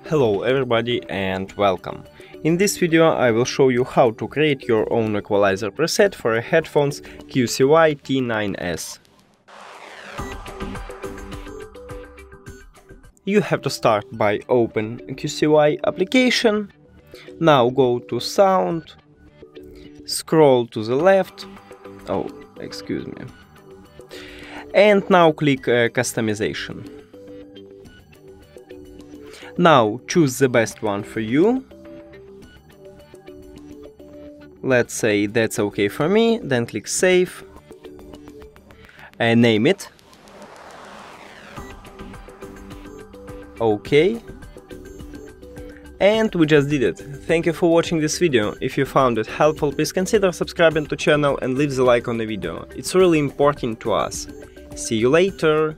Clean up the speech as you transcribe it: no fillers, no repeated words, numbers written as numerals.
Hello everybody and welcome. In this video I will show you how to create your own equalizer preset for a headphones QCY T9S. You have to start by open QCY application. Now go to sound, scroll to the left, excuse me, and now click customization. Now choose the best one for you. Let's say that's okay for me, then click save and name it. Okay. And we just did it. Thank you for watching this video. If you found it helpful, please consider subscribing to the channel and leave the like on the video. It's really important to us. See you later!